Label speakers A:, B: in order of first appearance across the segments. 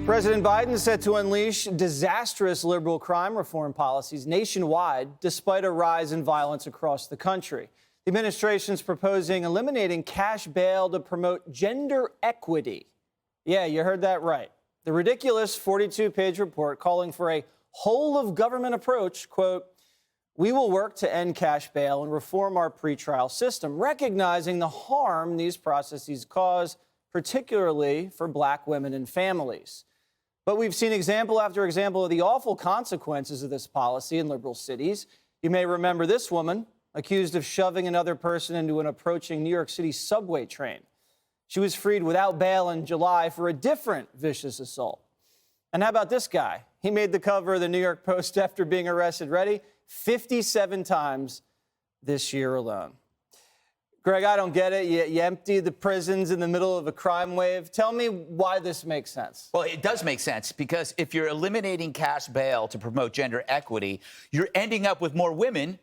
A: President Biden is set to unleash disastrous liberal crime reform policies nationwide, despite a rise in violence across the country. The administration's proposing eliminating cash bail to promote gender equity. Yeah, you heard that right. The ridiculous 42-page report calling for a whole-of-government approach, quote, "We will work to end cash bail and reform our pretrial system, recognizing the harm these processes cause, particularly for Black women and families." But we've seen example after example of the awful consequences of this policy in liberal cities. You may remember this woman accused of shoving another person into an approaching New York City subway train. She was freed without bail in July for a different vicious assault. And how about this guy? He made the cover of the New York Post after being arrested, ready, 57 times this year alone. Greg, I don't get it. You empty the prisons in the middle of a crime wave. Tell me why this makes sense.
B: Well, it does make sense, because if you're eliminating cash bail to promote gender equity, you're ending up with more women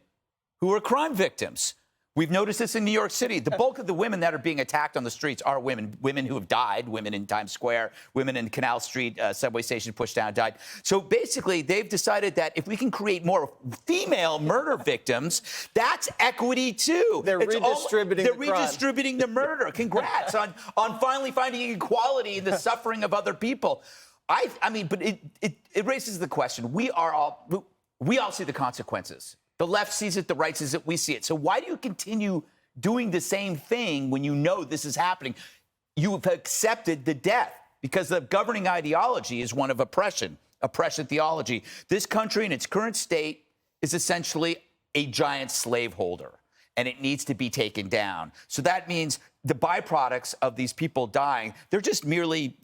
B: who are crime victims. We've noticed this in New York City. The bulk of the women that are being attacked on the streets are women who have died, women in Times Square, women in Canal Street, subway station pushed down, died. So basically, they've decided that if we can create more female murder victims, that's equity too.
A: They're redistributing
B: the murder. Congrats on finally finding equality in the suffering of other people. I mean, but it raises the question. We all see the consequences. The left sees it, the right sees it, we see it. So why do you continue doing the same thing when you know this is happening? You have accepted the death because the governing ideology is one of oppression theology. This country in its current state is essentially a giant slaveholder, and it needs to be taken down. So that means the byproducts of these people dying, they're just merely,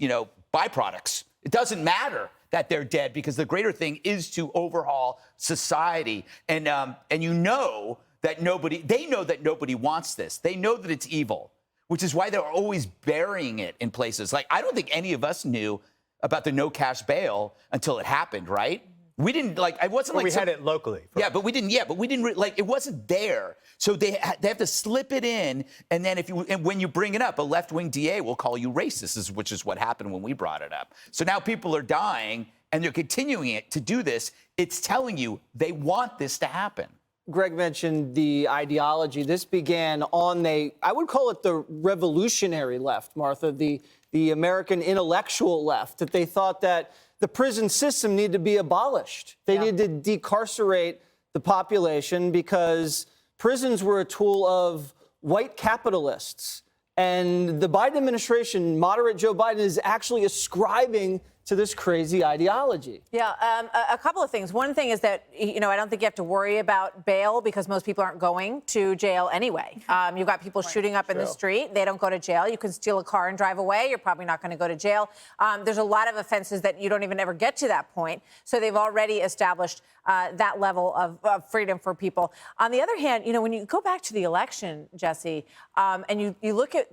B: byproducts. It doesn't matter that they're dead, because the greater thing is to overhaul society. And they know that nobody wants this. They know that it's evil, which is why they're always burying it in places. Like, I don't think any of us knew about the no cash bail until it happened, right? We didn't it wasn't like
C: we had it locally.
B: But we didn't. Yeah, but we didn't it wasn't there. So they have to slip it in, and then when you bring it up, a left-wing DA will call you racist, which is what happened when we brought it up. So now people are dying, and they're continuing to do this. It's telling you they want this to happen.
A: Greg mentioned the ideology. This began on I would call it the revolutionary left, Martha, the American intellectual left, that they thought that the prison system needed to be abolished. They needed to decarcerate the population because prisons were a tool of white capitalists. And the Biden administration, moderate Joe Biden, is actually ascribing to this crazy ideology.
D: Yeah, a couple of things. One thing is that, I don't think you have to worry about bail because most people aren't going to jail anyway. You've got people shooting up in the street. They don't go to jail. You can steal a car and drive away. You're probably not going to go to jail. There's a lot of offenses that you don't even ever get to that point. So they've already established that level of freedom for people. On the other hand, when you go back to the election, Jesse, and you look at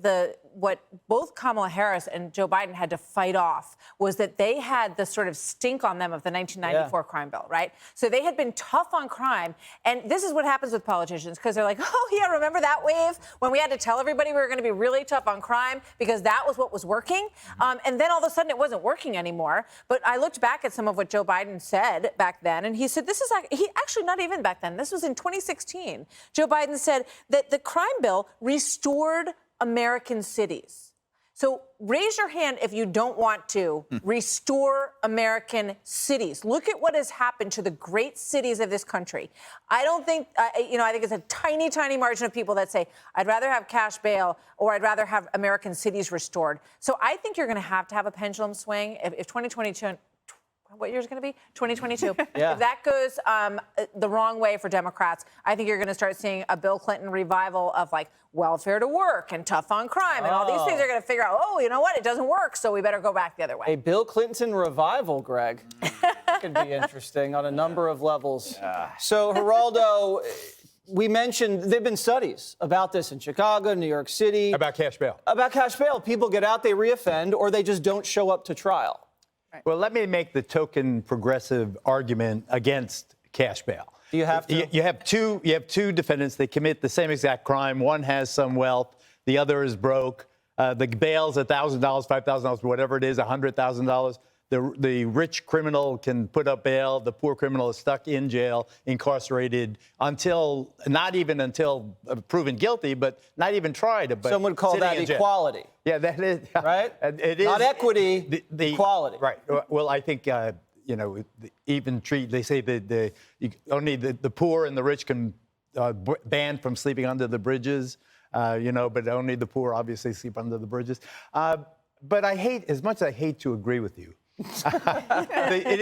D: what both Kamala Harris and Joe Biden had to fight off was that they had the sort of stink on them of the 1994 crime bill, right? So they had been tough on crime. And this is what happens with politicians, because they're like, oh, yeah, remember that wave when we had to tell everybody we were going to be really tough on crime because that was what was working? And then all of a sudden it wasn't working anymore. But I looked back at some of what Joe Biden said back then, and he said actually not even back then. This was in 2016. Joe Biden said that the crime bill restored American cities. So raise your hand if you don't want to restore American cities. Look at what has happened to the great cities of this country. I don't think, I think it's a tiny, tiny margin of people that say, I'd rather have cash bail or I'd rather have American cities restored. So I think you're going to have a pendulum swing if 2022, what year is it going to be? 2022.
A: Yeah.
D: If that goes the wrong way for Democrats, I think you're going to start seeing a Bill Clinton revival of welfare to work and tough on crime. And all these things are going to figure out, you know what? It doesn't work. So we better go back the other way.
A: A Bill Clinton revival, Greg. That could be interesting on a number of levels. So, Geraldo, we mentioned there have been studies about this in Chicago, New York City.
C: About cash bail.
A: About cash bail. People get out, they reoffend, or they just don't show up to trial.
C: Well, let me make the token progressive argument against cash bail.
A: Do you have to?
C: You have two defendants. They commit the same exact crime. One has some wealth. The other is broke. The bail's $1,000, $5,000, whatever it is, $100,000. the rich criminal can put up bail, the poor criminal is stuck in jail, incarcerated not even until proven guilty, but not even tried. But
A: some would call that equality.
C: Yeah, that is
A: right.
C: It is
A: not equity, equality.
C: Right. Well, I think even treat. They say that only the poor and the rich can banned from sleeping under the bridges. But only the poor obviously sleep under the bridges. But as much as I hate to agree with you, it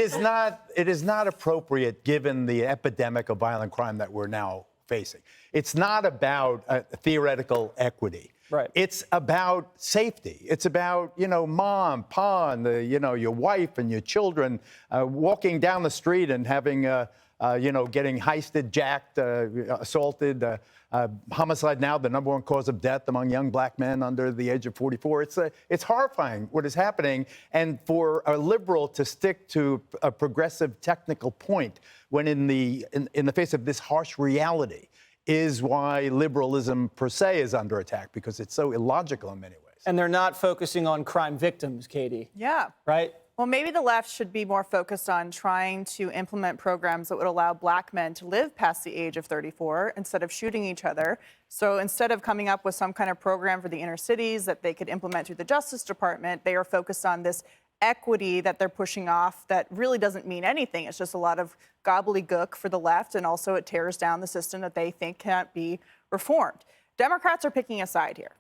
C: is not appropriate given the epidemic of violent crime that we're now facing. It's not about theoretical equity.
A: Right.
C: It's about safety. It's about, mom, pa, and your wife and your children walking down the street and having, getting heisted, jacked, assaulted. Homicide now, the number one cause of death among young black men under the age of 44. It's horrifying what is happening. And for a liberal to stick to a progressive technical point when in the face of this harsh reality is why liberalism per se is under attack, because it's so illogical in many ways.
A: And they're not focusing on crime victims, Katie.
E: Yeah.
A: Right?
E: Well, maybe the left should be more focused on trying to implement programs that would allow black men to live past the age of 34 instead of shooting each other. So instead of coming up with some kind of program for the inner cities that they could implement through the Justice Department, they are focused on this equity that they're pushing off that really doesn't mean anything. It's just a lot of gobbledygook for the left, and also it tears down the system that they think can't be reformed. Democrats are picking a side here.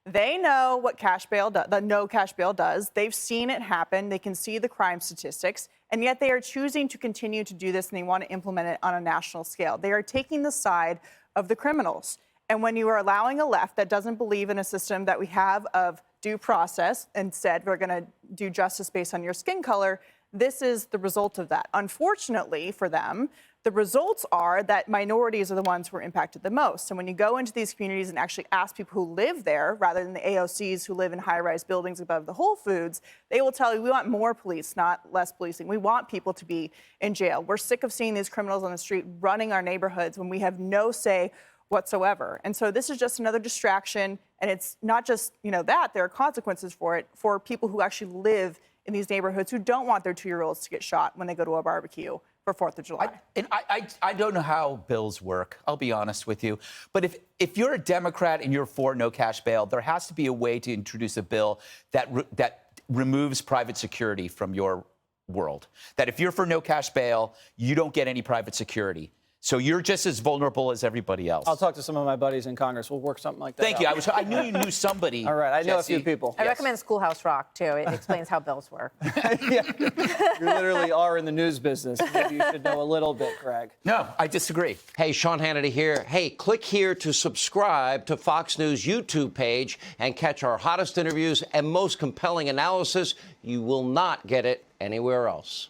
E: They know what the no cash bail does. They've seen it happen. They can see the crime statistics, and yet they are choosing to continue to do this, and they want to implement it on a national scale. They are taking the side of the criminals. And when you are allowing a left that doesn't believe in a system that we have of due process, instead we're going to do justice based on your skin color, this is the result of that. Unfortunately for them, the results are that minorities are the ones who are impacted the most. And when you go into these communities and actually ask people who live there, rather than the AOCs who live in high-rise buildings above the Whole Foods, they will tell you, we want more police, not less policing. We want people to be in jail. We're sick of seeing these criminals on the street running our neighborhoods when we have no say whatsoever. And so this is just another distraction. And it's not just, that. There are consequences for it for people who actually live in these neighborhoods who don't want their 2-year-olds to get shot when they go to a barbecue for 4th of July.
B: I don't know how bills work, I'll be honest with you. But if you're a Democrat and you're for no cash bail, there has to be a way to introduce a bill that removes private security from your world. That if you're for no cash bail, you don't get any private security. So you're just as vulnerable as everybody else.
A: I'll talk to some of my buddies in Congress. We'll work something like that
B: Thank
A: out.
B: you. I knew you knew somebody.
A: All right, I know
B: Jesse.
A: a few people.
D: I recommend Schoolhouse Rock, too. It explains how bills work.
A: Yeah. You literally are in the news business. Maybe you should know a little bit, Greg.
B: No, I disagree.
F: Hey, Sean Hannity here. Hey, click here to subscribe to Fox News YouTube page and catch our hottest interviews and most compelling analysis. You will not get it anywhere else.